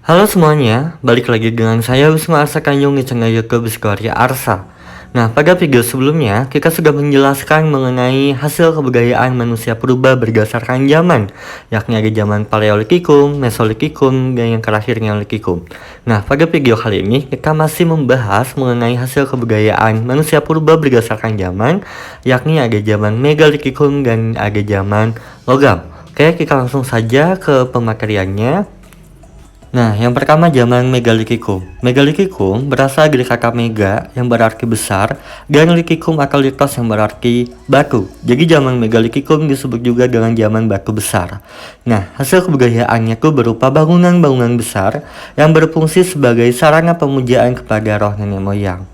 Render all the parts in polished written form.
Halo semuanya, balik lagi dengan saya Wisma Arsa Kanjung di channel YouTube Biskoria Arsa. Nah, pada video sebelumnya kita sudah menjelaskan mengenai hasil kebudayaan manusia purba berdasarkan zaman, yakni ada zaman Paleolitikum, Mesolitikum, dan yang terakhir Neolitikum. Nah, pada video kali ini kita masih membahas mengenai hasil kebudayaan manusia purba berdasarkan zaman, yakni ada zaman Megalitikum dan ada zaman logam. Oke, kita langsung saja ke pemateriannya. Nah, yang pertama zaman Megalitikum. Megalitikum berasal dari kata mega yang berarti besar dan litikum atau litos yang berarti batu. Jadi zaman Megalitikum disebut juga dengan zaman batu besar. Nah, hasil kebudayaannya itu berupa bangunan-bangunan besar yang berfungsi sebagai sarana pemujaan kepada roh nenek moyang.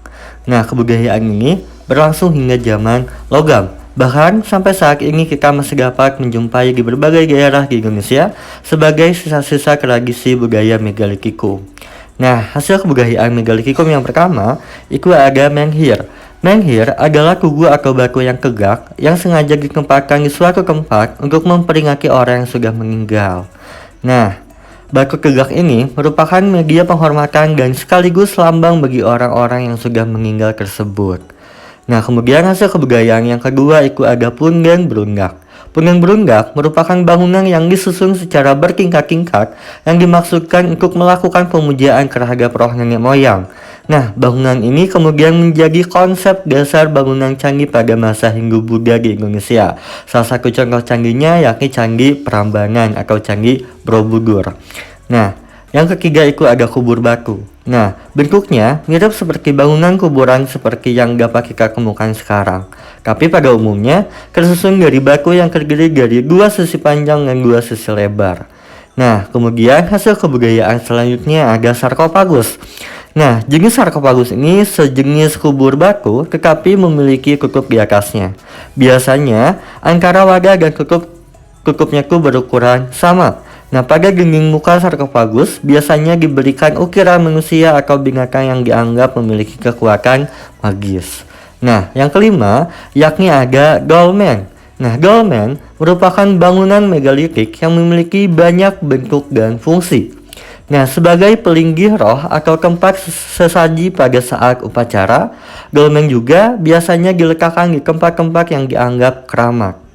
Nah, kebudayaan ini berlangsung hingga zaman logam. Bahkan sampai saat ini kita masih dapat menjumpai di berbagai daerah di Indonesia sebagai sisa-sisa tradisi budaya Megalitikum. Nah, hasil kebudayaan Megalitikum yang pertama itu ada menhir. Menhir adalah tugu atau batu yang tegak yang sengaja ditempatkan di suatu tempat untuk memperingati orang yang sudah meninggal. Nah, batu tegak ini merupakan media penghormatan dan sekaligus lambang bagi orang-orang yang sudah meninggal tersebut. Nah, kemudian hasil kebudayaan yang kedua itu ada Pundang Berundak. Pundang Berundak merupakan bangunan yang disusun secara bertingkat-tingkat yang dimaksudkan untuk melakukan pemujaan terhadap roh nenek moyang. Nah, bangunan ini kemudian menjadi konsep dasar bangunan candi pada masa Hindu-Buddha di Indonesia. Salah satu contoh candinya yakni Candi Prambanan atau Candi Borobudur. Nah, yang ketiga itu ada kubur batu. Nah, bentuknya mirip seperti bangunan kuburan seperti yang dapat kita temukan sekarang. Tapi pada umumnya tersusun dari batu yang terdiri dari dua sisi panjang dan dua sisi lebar. Nah, kemudian hasil kebudayaan selanjutnya ada sarkofagus. Nah, jenis sarkofagus ini sejenis kubur batu tetapi memiliki tutup di atasnya. Biasanya antara wadah dan tutupnya itu berukuran sama. Nah, pada dinding muka sarkofagus biasanya diberikan ukiran manusia atau binatang yang dianggap memiliki kekuatan magis. Nah, yang kelima yakni ada dolmen. Nah, dolmen merupakan bangunan megalitik yang memiliki banyak bentuk dan fungsi. Nah, sebagai pelinggih roh atau tempat sesaji pada saat upacara, dolmen juga biasanya diletakkan di tempat-tempat yang dianggap keramat.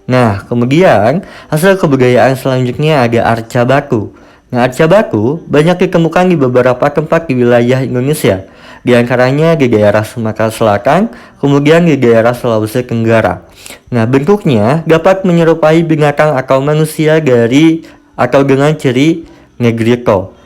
Nah, kemudian hasil kebudayaan selanjutnya ada arca batu. Nah, arca batu banyak ditemukan di beberapa tempat di wilayah Indonesia, di antaranya di daerah Sumatera Selatan, kemudian di daerah Sulawesi Tenggara. Nah, bentuknya dapat menyerupai binatang atau manusia dengan ciri negrito.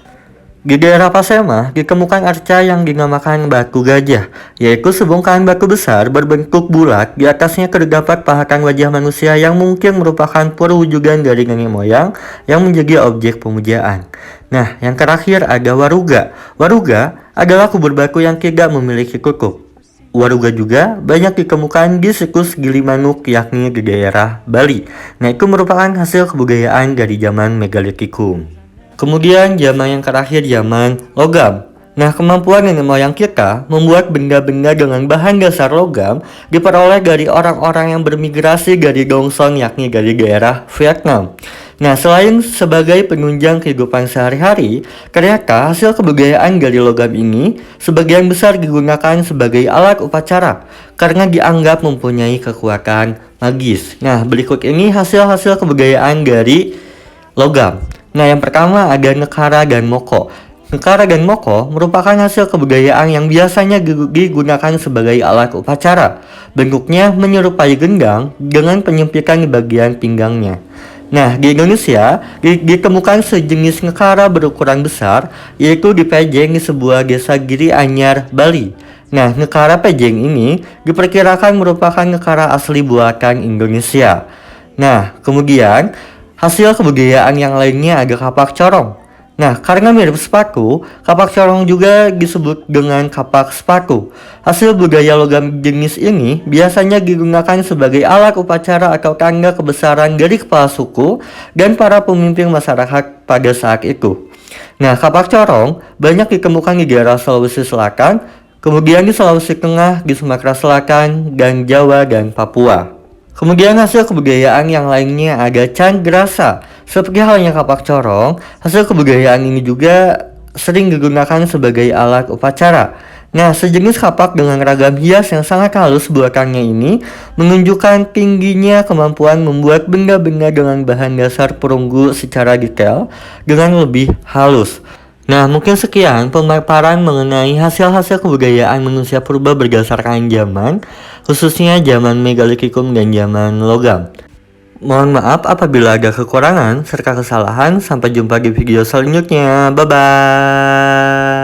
Di daerah Pasemah ditemukan arca yang dinamakan batu gajah, yaitu sebongkahan batu besar berbentuk bulat. Di atasnya terdapat pahakan wajah manusia yang mungkin merupakan perwujudan dari nenek moyang yang menjadi objek pemujaan. Nah, yang terakhir ada waruga. Waruga adalah kubur batu yang tidak memiliki tutup. Waruga juga banyak ditemukan di situs Gilimanuk, yakni di daerah Bali. Nah, itu merupakan hasil kebudayaan dari zaman Megalitikum. Kemudian zaman yang terakhir zaman logam. Nah, kemampuan nenek moyang kita membuat benda-benda dengan bahan dasar logam diperoleh dari orang-orang yang bermigrasi dari Dongsong, yakni dari daerah Vietnam. Nah, selain sebagai penunjang kehidupan sehari-hari, ternyata hasil kebudayaan dari logam ini sebagian besar digunakan sebagai alat upacara karena dianggap mempunyai kekuatan magis. Nah, berikut ini hasil-hasil kebudayaan dari logam. Nah, yang pertama ada nekara dan moko. Nekara dan moko merupakan hasil kebudayaan yang biasanya digunakan sebagai alat upacara. Bentuknya menyerupai gendang dengan penyempitan di bagian pinggangnya. Nah, di Indonesia ditemukan sejenis nekara berukuran besar, yaitu di Pejeng di sebuah desa Giri Anyar, Bali. Nah, nekara Pejeng ini diperkirakan merupakan nekara asli buatan Indonesia. Nah, kemudian hasil kebudayaan yang lainnya ada kapak corong. Nah, karena mirip sepatu, kapak corong juga disebut dengan kapak sepatu. Hasil budaya logam jenis ini biasanya digunakan sebagai alat upacara atau tanda kebesaran dari kepala suku dan para pemimpin masyarakat pada saat itu. Nah, kapak corong banyak ditemukan di daerah Sulawesi Selatan, kemudian di Sulawesi Tengah, di Sumatera Selatan, dan Jawa dan Papua. Kemudian hasil kebudayaan yang lainnya ada Candrasa. Seperti halnya kapak corong, hasil kebudayaan ini juga sering digunakan sebagai alat upacara. Nah, sejenis kapak dengan ragam hias yang sangat halus buatannya ini menunjukkan tingginya kemampuan membuat benda-benda dengan bahan dasar perunggu secara detail dengan lebih halus. Nah, mungkin sekian pemaparan mengenai hasil-hasil kebudayaan manusia purba berdasarkan zaman, khususnya zaman Megalitikum dan zaman logam. Mohon maaf apabila ada kekurangan serta kesalahan. Sampai jumpa di video selanjutnya. Bye-bye.